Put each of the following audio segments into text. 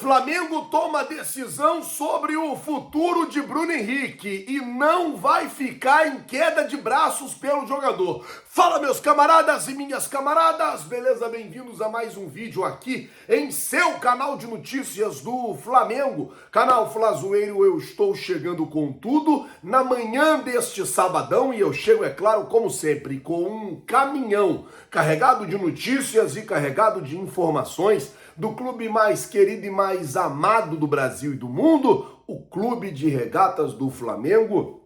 Flamengo toma decisão sobre o futuro de Bruno Henrique e não vai ficar em queda de braços pelo jogador. Fala, meus camaradas e minhas camaradas, beleza? Bem-vindos a mais um vídeo aqui em seu canal de notícias do Flamengo, canal Flazoeiro. Eu estou chegando com tudo na manhã deste sabadão e eu chego, é claro, como sempre, com um caminhão carregado de notícias e carregado de informações do clube mais querido e mais amado do Brasil e do mundo, o Clube de Regatas do Flamengo.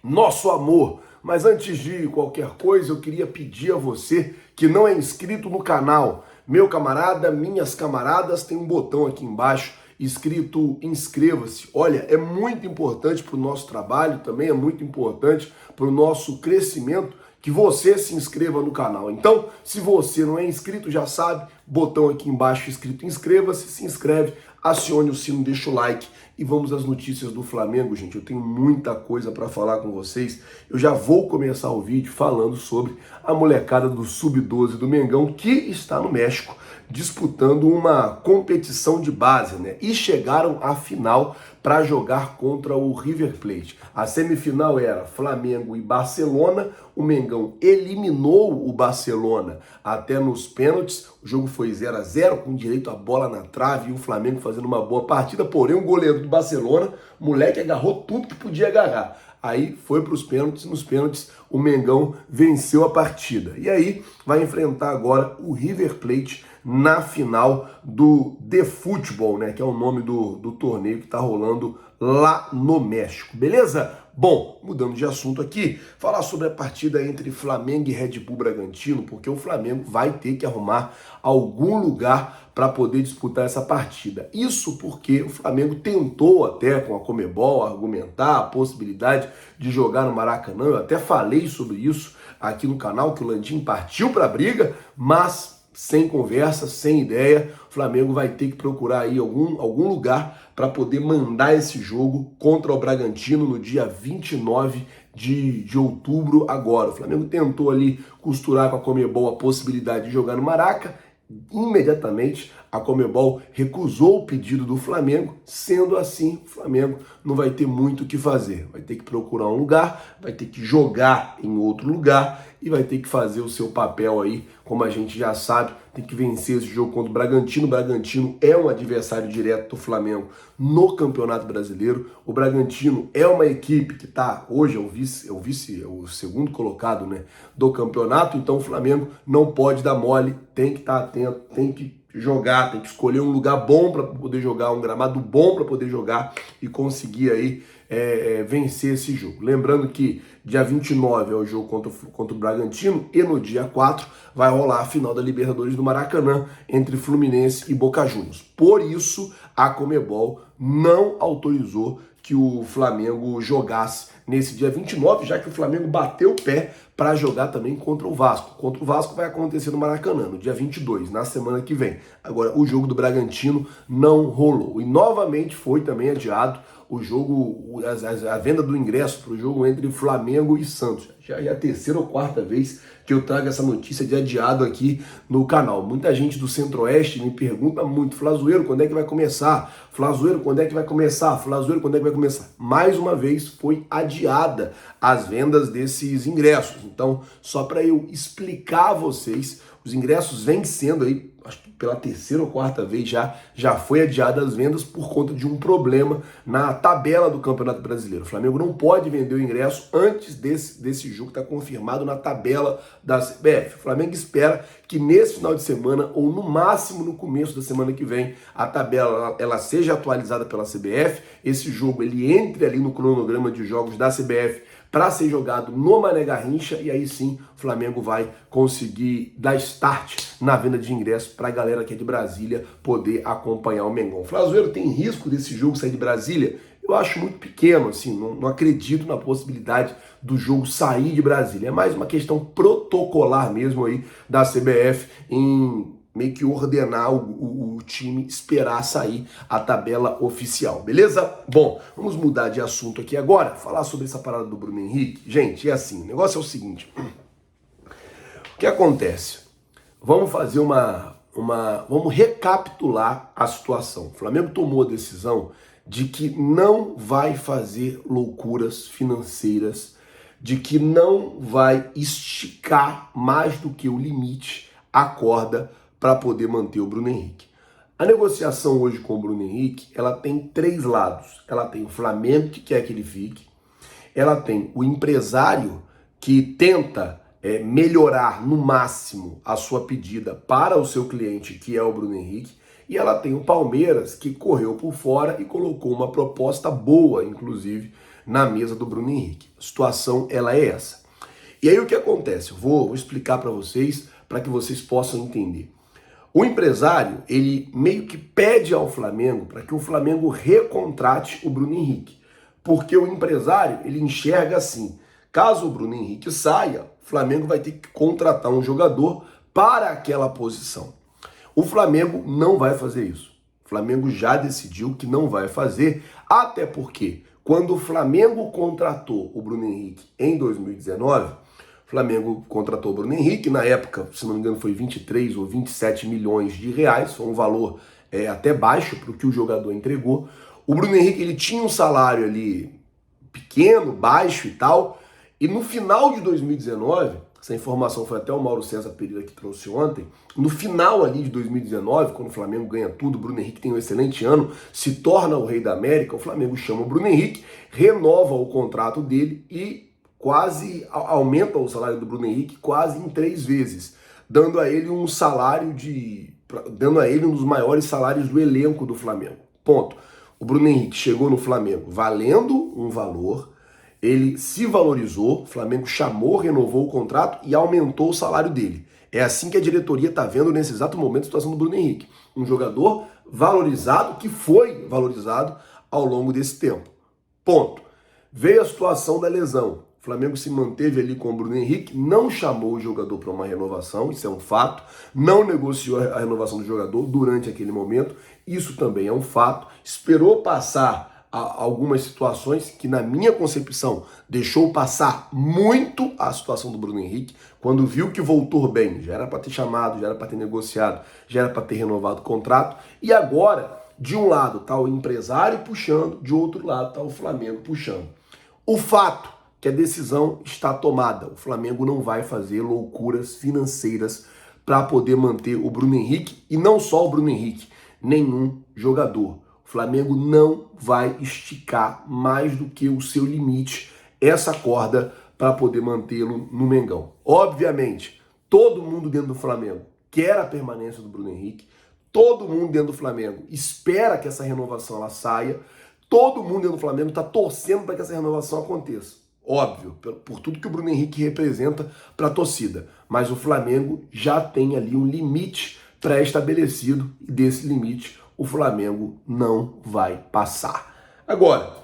Nosso amor. Mas antes de qualquer coisa, eu queria pedir a você que não é inscrito no canal, meu camarada, minhas camaradas, tem um botão aqui embaixo escrito inscreva-se. Olha, é muito importante para o nosso trabalho, também é muito importante para o nosso crescimento que você se inscreva no canal. Então, se você não é inscrito, já sabe, botão aqui embaixo escrito inscreva-se, se inscreve, acione o sino, deixa o like e vamos às notícias do Flamengo, gente. Eu tenho muita coisa para falar com vocês. Eu já vou começar o vídeo falando sobre a molecada do Sub-12 do Mengão que está no México disputando uma competição de base, né? E chegaram à final para jogar contra o River Plate. A semifinal era Flamengo e Barcelona. O Mengão eliminou o Barcelona até nos pênaltis. O jogo foi 0-0, com direito à bola na trave e o Flamengo fazendo uma boa partida. Porém, o goleiro do Barcelona, moleque, agarrou tudo que podia agarrar. Aí foi para os pênaltis, nos pênaltis o Mengão venceu a partida. E aí vai enfrentar agora o River Plate na final do The Football, né? Que é o nome do torneio que está rolando lá no México, beleza? Bom, mudando de assunto aqui, falar sobre a partida entre Flamengo e Red Bull Bragantino, porque o Flamengo vai ter que arrumar algum lugar para poder disputar essa partida. Isso porque o Flamengo tentou até com a Conmebol argumentar a possibilidade de jogar no Maracanã. Eu até falei sobre isso aqui no canal, que o Landim partiu para a briga, mas sem conversa, sem ideia, o Flamengo vai ter que procurar aí algum lugar para poder mandar esse jogo contra o Bragantino no dia 29 de outubro agora. O Flamengo tentou ali costurar com a Conmebol a possibilidade de jogar no Maraca. Imediatamente a Conmebol recusou o pedido do Flamengo, sendo assim, o Flamengo não vai ter muito o que fazer. Vai ter que procurar um lugar, vai ter que jogar em outro lugar e vai ter que fazer o seu papel aí, como a gente já sabe, tem que vencer esse jogo contra o Bragantino. O Bragantino é um adversário direto do Flamengo no Campeonato Brasileiro. O Bragantino é uma equipe que está, hoje é o segundo colocado, né, do campeonato, então o Flamengo não pode dar mole, tem que estar atento, tem que jogar, tem que escolher um lugar bom para poder jogar, um gramado bom para poder jogar e conseguir aí vencer esse jogo. Lembrando que dia 29 é o jogo contra o Bragantino e no dia 4 vai rolar a final da Libertadores do Maracanã entre Fluminense e Boca Juniors. Por isso, a Conmebol não autorizou que o Flamengo jogasse nesse dia 29, já que o Flamengo bateu o pé para jogar também contra o Vasco. Contra o Vasco vai acontecer no Maracanã, no dia 22, na semana que vem. Agora, o jogo do Bragantino não rolou. E novamente foi também adiado o jogo, a venda do ingresso para o jogo entre Flamengo e Santos. Já é a terceira ou quarta vez que eu trago essa notícia de adiado aqui no canal. Muita gente do Centro-Oeste me pergunta muito: Flazoeiro, quando é que vai começar? Flazoeiro, quando é que vai começar? Flazoeiro, quando é que vai começar? Mais uma vez foi adiada as vendas desses ingressos. Então, só para eu explicar a vocês, os ingressos vêm sendo aí, acho que pela terceira ou quarta vez já foi adiada as vendas por conta de um problema na tabela do Campeonato Brasileiro. O Flamengo não pode vender o ingresso antes desse jogo que está confirmado na tabela da CBF. O Flamengo espera que nesse final de semana, ou no máximo no começo da semana que vem, a tabela ela seja atualizada pela CBF, esse jogo ele entre ali no cronograma de jogos da CBF para ser jogado no Mané Garrincha, e aí sim o Flamengo vai conseguir dar start na venda de ingressos para a galera que é de Brasília poder acompanhar o Mengão. O Flazoeiro, tem risco desse jogo sair de Brasília? Eu acho muito pequeno, assim, não acredito na possibilidade do jogo sair de Brasília. É mais uma questão protocolar mesmo aí da CBF em meio que ordenar o time esperar sair a tabela oficial, beleza? Bom, vamos mudar de assunto aqui agora, falar sobre essa parada do Bruno Henrique. Gente, é assim, o negócio é o seguinte, o que acontece? Vamos fazer uma Vamos recapitular a situação. O Flamengo tomou a decisão de que não vai fazer loucuras financeiras, de que não vai esticar mais do que o limite a corda para poder manter o Bruno Henrique. A negociação hoje com o Bruno Henrique, ela tem três lados. Ela tem o Flamengo, que quer que ele fique. Ela tem o empresário, que tenta melhorar no máximo a sua pedida para o seu cliente, que é o Bruno Henrique. E ela tem o Palmeiras, que correu por fora e colocou uma proposta boa, inclusive, na mesa do Bruno Henrique. A situação, ela é essa. E aí o que acontece? Eu vou explicar para vocês, para que vocês possam entender. O empresário, ele meio que pede ao Flamengo para que o Flamengo recontrate o Bruno Henrique. Porque o empresário, ele enxerga assim, caso o Bruno Henrique saia, o Flamengo vai ter que contratar um jogador para aquela posição. O Flamengo não vai fazer isso. O Flamengo já decidiu que não vai fazer, até porque quando o Flamengo contratou o Bruno Henrique em 2019, o Flamengo contratou o Bruno Henrique, na época, se não me engano, foi 23 ou 27 milhões de reais, foi um valor até baixo para o que o jogador entregou. O Bruno Henrique, ele tinha um salário ali pequeno, baixo e tal, e no final de 2019, essa informação foi até o Mauro César Pereira que trouxe ontem, no final ali de 2019, quando o Flamengo ganha tudo, o Bruno Henrique tem um excelente ano, se torna o rei da América, o Flamengo chama o Bruno Henrique, renova o contrato dele e quase aumenta o salário do Bruno Henrique quase em 3 vezes, dando a ele um salário dando a ele um dos maiores salários do elenco do Flamengo. Ponto. O Bruno Henrique chegou no Flamengo valendo um valor, ele se valorizou, o Flamengo chamou, renovou o contrato e aumentou o salário dele. É assim que a diretoria está vendo nesse exato momento a situação do Bruno Henrique. Um jogador valorizado, que foi valorizado ao longo desse tempo. Ponto. Veio a situação da lesão. O Flamengo se manteve ali com o Bruno Henrique, não chamou o jogador para uma renovação, isso é um fato, não negociou a renovação do jogador durante aquele momento, isso também é um fato, esperou passar algumas situações que, na minha concepção, deixou passar muito a situação do Bruno Henrique, quando viu que voltou bem, já era para ter chamado, já era para ter negociado, já era para ter renovado o contrato, e agora, de um lado está o empresário puxando, de outro lado está o Flamengo puxando. O fato que a decisão está tomada. O Flamengo não vai fazer loucuras financeiras para poder manter o Bruno Henrique, e não só o Bruno Henrique, nenhum jogador. O Flamengo não vai esticar mais do que o seu limite, essa corda, para poder mantê-lo no Mengão. Obviamente, todo mundo dentro do Flamengo quer a permanência do Bruno Henrique, todo mundo dentro do Flamengo espera que essa renovação ela saia, todo mundo dentro do Flamengo está torcendo para que essa renovação aconteça. Óbvio, por tudo que o Bruno Henrique representa para a torcida. Mas o Flamengo já tem ali um limite pré-estabelecido e desse limite o Flamengo não vai passar. Agora,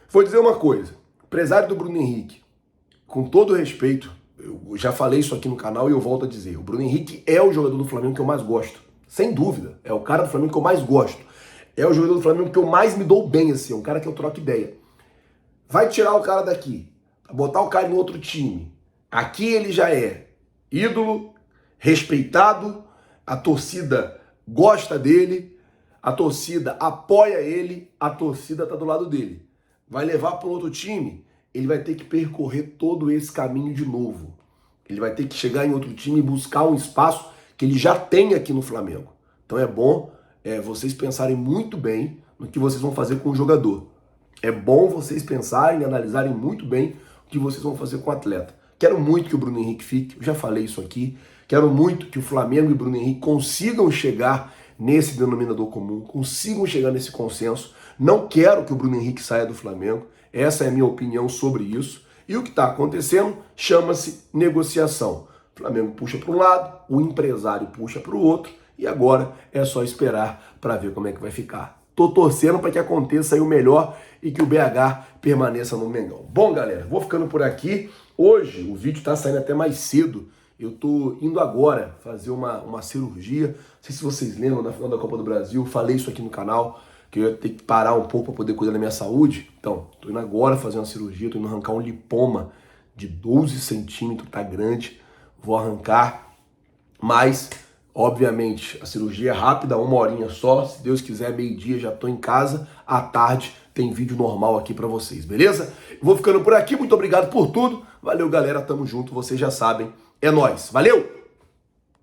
vou dizer uma coisa. O empresário do Bruno Henrique, com todo respeito, eu já falei isso aqui no canal e eu volto a dizer, o Bruno Henrique é o jogador do Flamengo que eu mais gosto. Sem dúvida, é o cara do Flamengo que eu mais gosto. É o jogador do Flamengo que eu mais me dou bem, assim, é um cara que eu troco ideia. Vai tirar o cara daqui, botar o cara em outro time. Aqui ele já é ídolo, respeitado, a torcida gosta dele, a torcida apoia ele, a torcida tá do lado dele. Vai levar para outro time, ele vai ter que percorrer todo esse caminho de novo. Ele vai ter que chegar em outro time e buscar um espaço que ele já tem aqui no Flamengo. Então é bom vocês pensarem muito bem no que vocês vão fazer com o jogador. É bom vocês pensarem e analisarem muito bem o que vocês vão fazer com o atleta. Quero muito que o Bruno Henrique fique, eu já falei isso aqui. Quero muito que o Flamengo e o Bruno Henrique consigam chegar nesse denominador comum, consigam chegar nesse consenso. Não quero que o Bruno Henrique saia do Flamengo. Essa é a minha opinião sobre isso. E o que está acontecendo chama-se negociação. O Flamengo puxa para um lado, o empresário puxa para o outro. E agora é só esperar para ver como é que vai ficar. Tô torcendo para que aconteça aí o melhor e que o BH permaneça no Mengão. Bom, galera, vou ficando por aqui. Hoje o vídeo tá saindo até mais cedo. Eu tô indo agora fazer uma cirurgia. Não sei se vocês lembram, na final da Copa do Brasil, eu falei isso aqui no canal, que eu ia ter que parar um pouco para poder cuidar da minha saúde. Então, tô indo agora fazer uma cirurgia, tô indo arrancar um lipoma de 12 centímetros, tá grande. Vou arrancar, mas Obviamente, a cirurgia é rápida, 1 horinha só. Se Deus quiser, meio-dia já tô em casa. À tarde tem vídeo normal aqui pra vocês, beleza? Vou ficando por aqui. Muito obrigado por tudo. Valeu, galera. Tamo junto. Vocês já sabem. É nóis. Valeu!